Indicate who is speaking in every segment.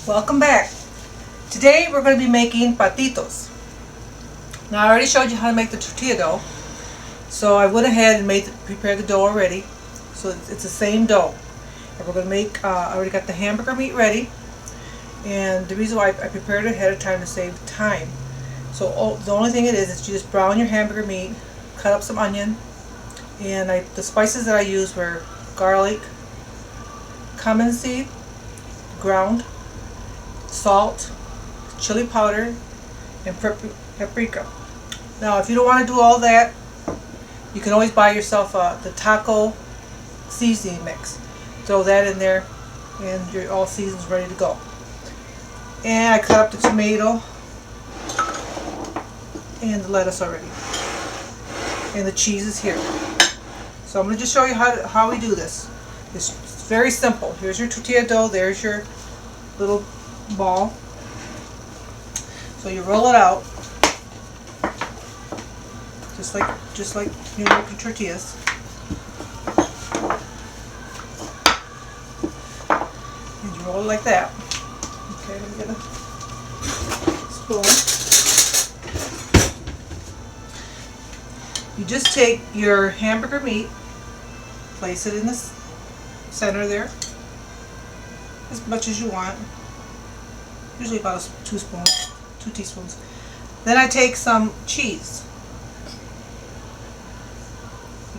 Speaker 1: Welcome back. Today we're going to be making patitos. Now I already showed you how to make the tortilla dough, so I went ahead and prepared the dough already. So it's the same dough. And we're going to make, I already got the hamburger meat ready, and the reason why I prepared it ahead of time to save time. So the only thing it is you just brown your hamburger meat, cut up some onion, and the spices that I used were garlic, cumin seed, ground, salt, chili powder, and paprika. Now if you don't want to do all that, you can always buy yourself the taco seasoning mix. Throw that in there and your all seasons ready to go. And I cut up the tomato and the lettuce already. And the cheese is here. So I'm going to just show you how we do this. It's very simple. Here's your tortilla dough, there's your little ball. So you roll it out just like you make your tortillas. And you roll it like that. Okay, let me get a spoon. You just take your hamburger meat, place it in the center there, as much as you want. Usually about 2 teaspoons. Then I take some cheese.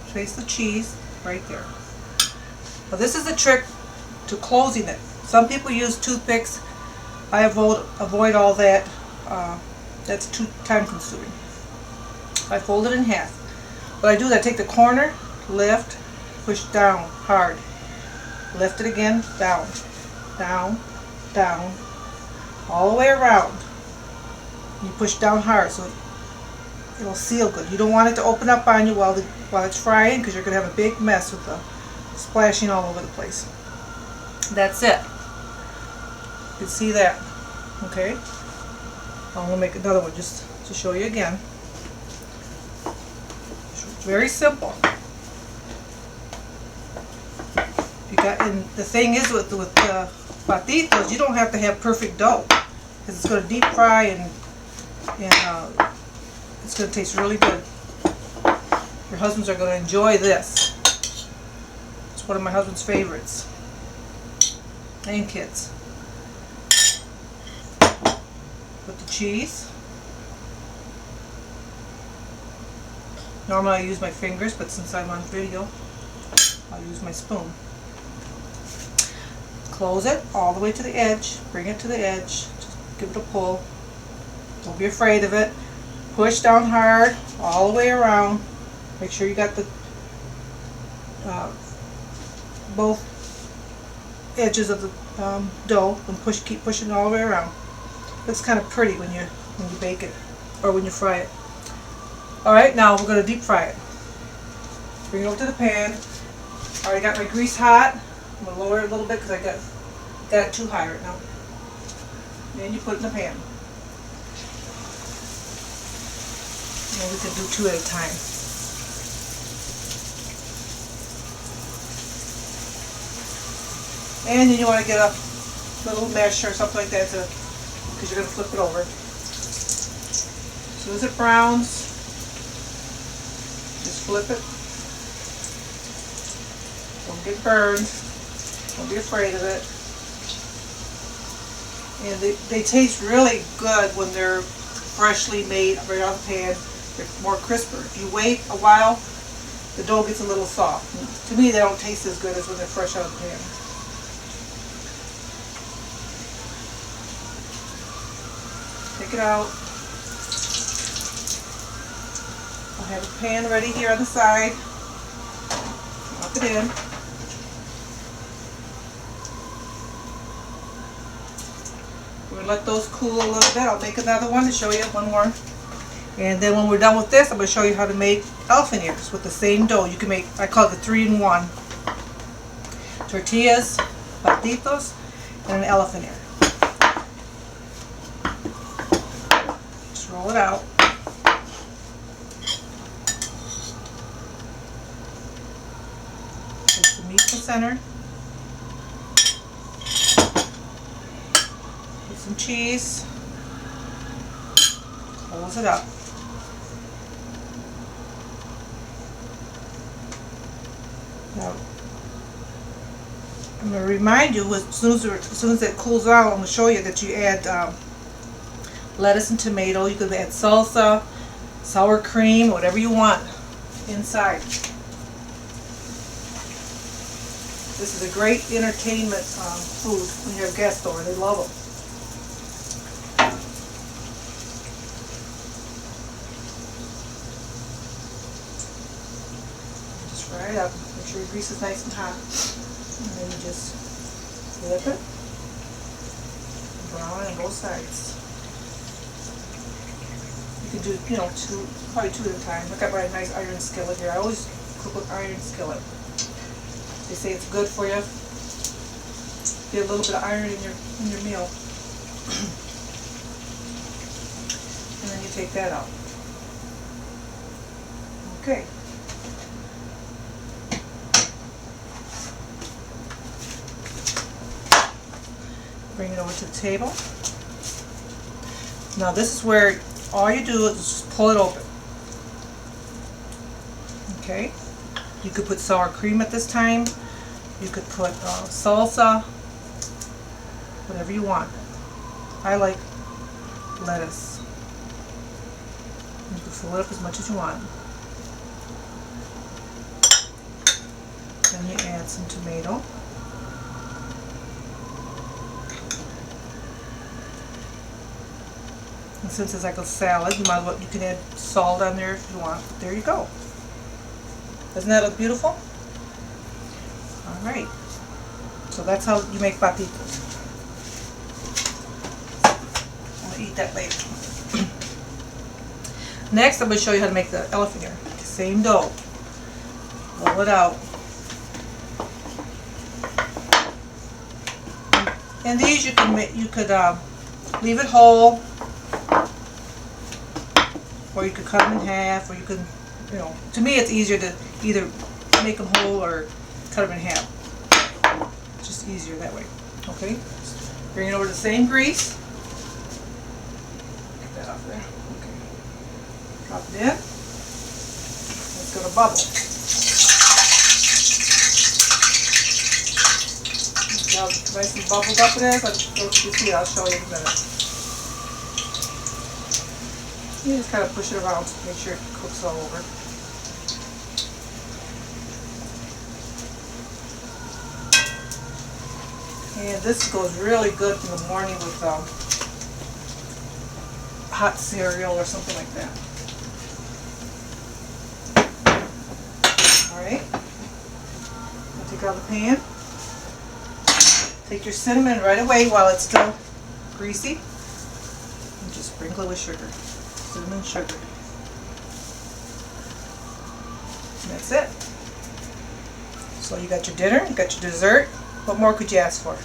Speaker 1: Place the cheese right there. Now this is a trick to closing it. Some people use toothpicks. I avoid all that. That's too time consuming. I fold it in half. What I do is I take the corner, lift, push down hard. Lift it again, down, down, down, all the way around. You push down hard so it'll seal good. You don't want it to open up on you while it's frying, because you're going to have a big mess with the splashing all over the place. That's it. You can see that. Okay. I'm going to make another one just to show you again. It's very simple. And the thing is with the patitos, you don't have to have perfect dough, because it's going to deep fry and it's going to taste really good. Your husbands are going to enjoy this. It's one of my husband's favorites. And kids. Put the cheese. Normally I use my fingers, but since I'm on video, I'll use my spoon. Close it all the way to the edge. Bring it to the edge. Just give it a pull. Don't be afraid of it. Push down hard all the way around. Make sure you got the both edges of the dough, and keep pushing all the way around. Looks kind of pretty when you bake it or when you fry it. All right, now we're going to deep fry it. Bring it over to the pan. I already got my grease hot. I'm going to lower it a little bit because I got it too high right now. Then you put it in the pan. And we can do 2 at a time. And then you want to get a little mesh or something like that because you're going to flip it over. As soon as it browns, just flip it. Don't get burned. Don't be afraid of it. And they taste really good when they're freshly made right out of the pan. They're more crisper. If you wait a while, the dough gets a little soft. And to me, they don't taste as good as when they're fresh out of the pan. Take it out. I have a pan ready here on the side. Drop it in. We're going to let those cool a little bit. I'll make another one to show you one more. And then when we're done with this, I'm going to show you how to make elephant ears with the same dough. You can make, I call it the 3-in-1. Tortillas, patitos, and an elephant ear. Just roll it out. Place the meat in the center. Put some cheese. Close it up. Now, I'm going to remind you, as soon as it cools out, I'm going to show you that you add lettuce and tomato. You could add salsa, sour cream, whatever you want inside. This is a great entertainment food when you have guests over. They love them. Just fry it up. Make sure your grease is nice and hot. And then you just flip it. Brown on both sides. You can do, probably two at a time. Look at my nice iron skillet here. I always cook with iron skillet. They say it's good for you. Get a little bit of iron in your meal. And then you take that out. Okay. Bring it over to the table. Now this is where all you do is just pull it open. Okay. You could put sour cream at this time. You could put salsa, whatever you want. I like lettuce. You can fill it up as much as you want. Then you add some tomato. And since it's like a salad, you can add salt on there if you want. But there you go. Doesn't that look beautiful? Alright. So that's how you make patitos. I'm going to eat that later. Next, I'm going to show you how to make the elephant ear. Same dough. Roll it out. And these you could leave it whole, or you could cut them in half, or you could, to me it's easier to either make them whole or cut them in half. It's just easier that way. Okay, bring it over to the same grease. Get that off there. Okay, drop it in. It's going to bubble. See how nice and bubbled up it is? I'll show you in a minute. You just kind of push it around to make sure it cooks all over. And this goes really good in the morning with hot cereal or something like that. Alright. Take out the pan. Take your cinnamon right away while it's still greasy. And just sprinkle it with sugar. Cinnamon sugar. And that's it. So you got your dinner, you got your dessert. What more could you ask for?